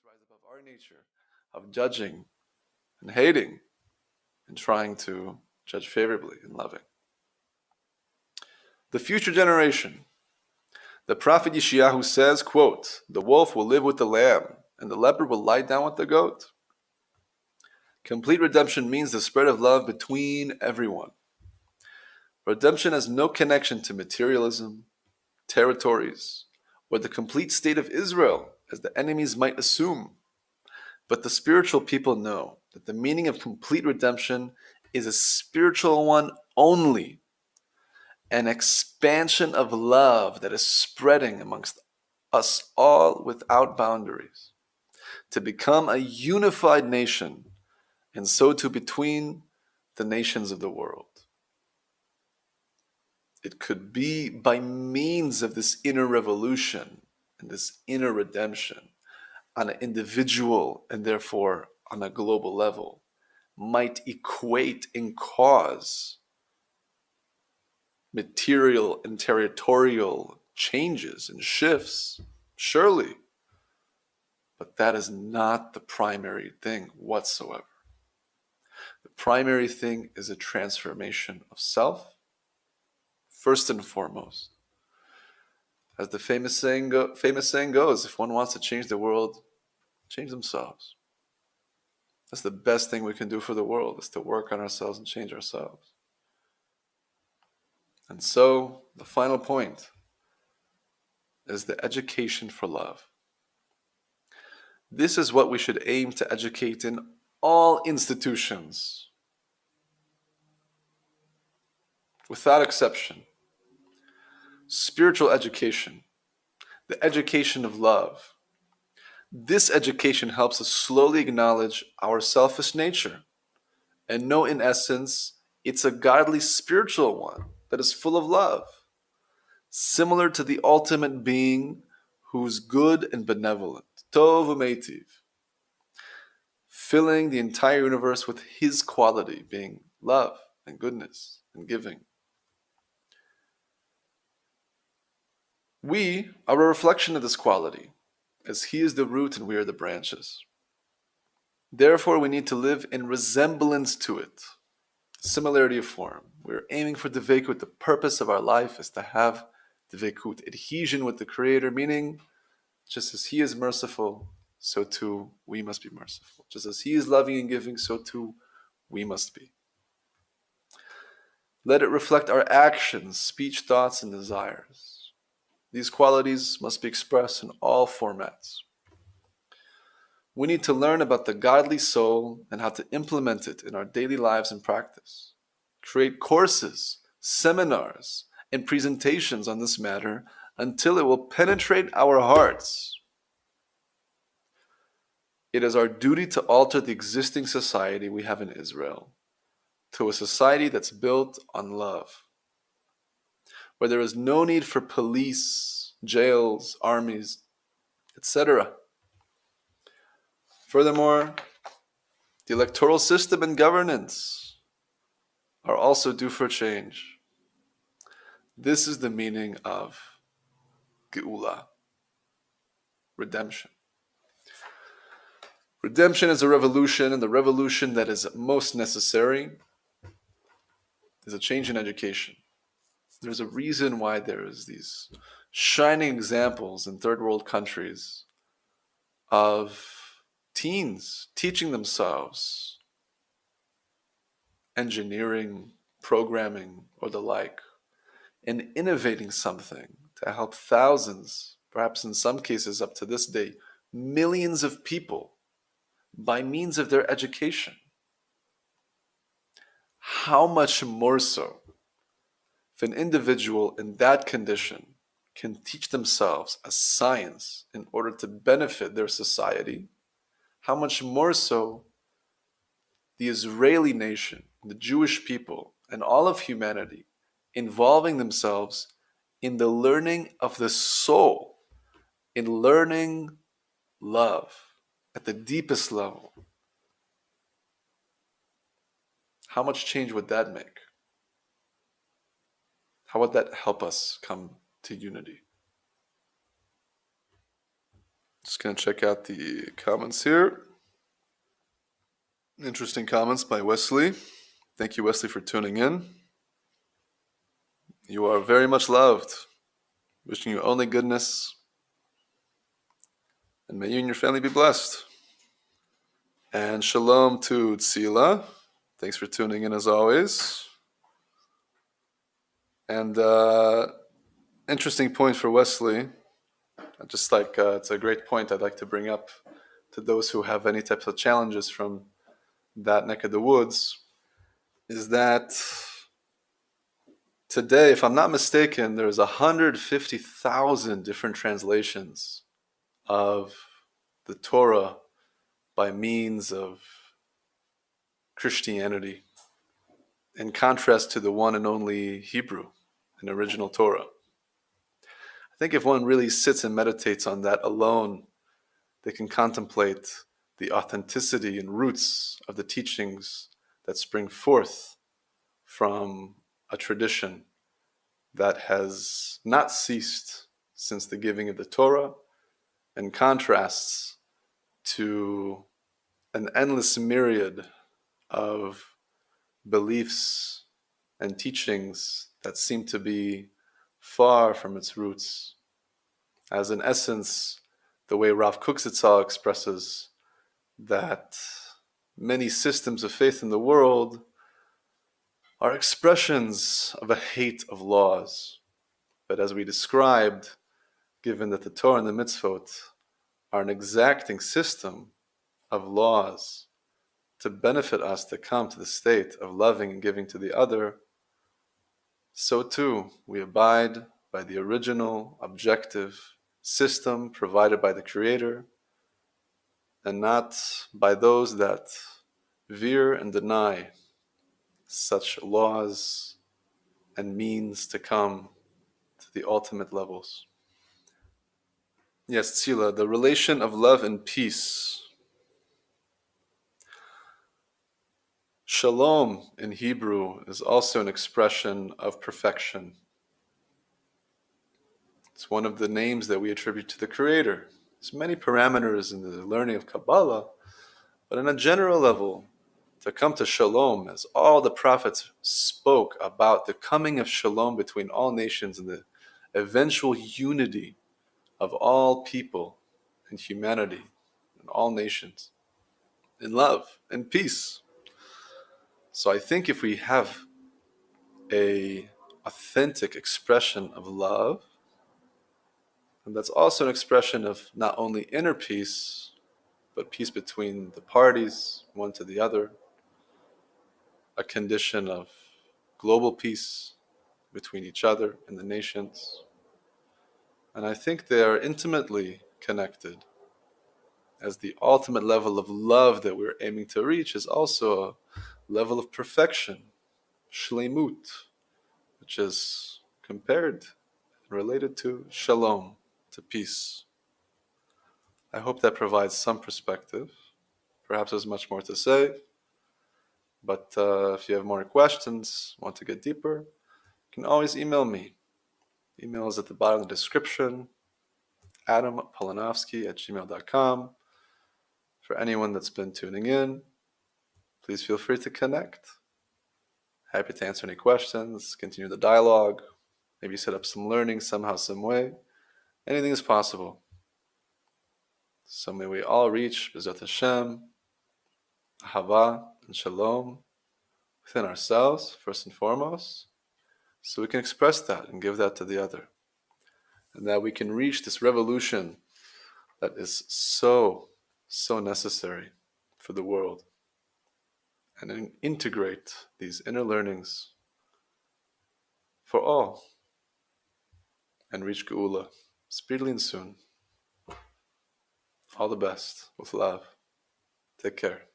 rise above our nature of judging and hating and trying to judge favorably and loving. The future generation. The prophet Yeshayahu says, quote, "The wolf will live with the lamb, and the leopard will lie down with the goat." Complete redemption means the spread of love between everyone. Redemption has no connection to materialism, territories, or the complete state of Israel, as the enemies might assume. But the spiritual people know that the meaning of complete redemption is a spiritual one only, an expansion of love that is spreading amongst us all without boundaries, to become a unified nation, and so too between the nations of the world. It could be by means of this inner revolution and this inner redemption on an individual and therefore on a global level might equate and cause material and territorial changes and shifts, surely. But that is not the primary thing whatsoever. The primary thing is a transformation of self, first and foremost. As the famous saying goes, if one wants to change the world, change themselves. That's the best thing we can do for the world, is to work on ourselves and change ourselves. And so, the final point is the education for love. This is what we should aim to educate in all institutions, without exception. Spiritual education, the education of love. This education helps us slowly acknowledge our selfish nature and know, in essence, it's a godly spiritual one that is full of love, similar to the ultimate being who's good and benevolent, Tov u'meitiv, filling the entire universe with his quality, being love and goodness and giving. We are a reflection of this quality, as he is the root and we are the branches. Therefore, we need to live in resemblance to it, similarity of form. We're aiming for dveikut. The purpose of our life is to have dveikut, adhesion with the Creator, meaning just as he is merciful, so too we must be merciful. Just as he is loving and giving, so too we must be. Let it reflect our actions, speech, thoughts, and desires. These qualities must be expressed in all formats. We need to learn about the godly soul and how to implement it in our daily lives and practice. Create courses, seminars, and presentations on this matter until it will penetrate our hearts. It is our duty to alter the existing society we have in Israel to a society that's built on love, where there is no need for police, jails, armies, etc. Furthermore, the electoral system and governance are also due for change. This is the meaning of Geula, redemption. Redemption is a revolution, and the revolution that is most necessary is a change in education. There's a reason why there is these shining examples in third world countries of teens teaching themselves engineering, programming, or the like, and innovating something to help thousands, perhaps in some cases up to this day, millions of people by means of their education. How much more so if an individual in that condition can teach themselves a science in order to benefit their society? How much more so the Israeli nation, the Jewish people, and all of humanity involving themselves in the learning of the soul, in learning love at the deepest level. How much change would that make? How would that help us come to unity? Just going to check out the comments here. Interesting comments by Wesley. Thank you, Wesley, for tuning in. You are very much loved. Wishing you only goodness. And may you and your family be blessed. And shalom to Tzila. Thanks for tuning in as always. And interesting point for Wesley. Just like it's a great point I'd like to bring up to those who have any types of challenges from that neck of the woods, is that today, if I'm not mistaken, there's 150,000 different translations of the Torah by means of Christianity, in contrast to the one and only Hebrew, an original Torah. I think if one really sits and meditates on that alone, they can contemplate the authenticity and roots of the teachings that spring forth from a tradition that has not ceased since the giving of the Torah, and contrasts to an endless myriad of beliefs and teachings that seem to be far from its roots. As in essence, the way Rav Kuksitzal expresses that many systems of faith in the world are expressions of a hate of laws. But as we described, given that the Torah and the mitzvot are an exacting system of laws to benefit us to come to the state of loving and giving to the other, so too we abide by the original objective system provided by the Creator, and not by those that veer and deny such laws and means to come to the ultimate levels. Yes, Tzila, the relation of love and peace. Shalom in Hebrew is also an expression of perfection. It's one of the names that we attribute to the Creator. There's many parameters in the learning of Kabbalah, but on a general level, to come to shalom, as all the prophets spoke about the coming of shalom between all nations and the eventual unity of all people and humanity and all nations in love and peace. So I think if we have a authentic expression of love, and that's also an expression of not only inner peace, but peace between the parties, one to the other, a condition of global peace between each other and the nations. And I think they are intimately connected, as the ultimate level of love that we're aiming to reach is also a level of perfection, shleimut, which is compared and related to shalom, to peace. I hope that provides some perspective. Perhaps there's much more to say, but if you have more questions, want to get deeper, you can always email me. Email is at the bottom of the description, adampolanovsky@gmail.com. For anyone that's been tuning in, please feel free to connect. Happy to answer any questions, continue the dialogue, maybe set up some learning somehow, some way. Anything is possible. So may we all reach B'ezrat Hashem, Ahava, and Shalom within ourselves, first and foremost, so we can express that and give that to the other. And that we can reach this revolution that is so necessary for the world. And then integrate these inner learnings for all. And reach Geula speedily and soon. All the best with love. Take care.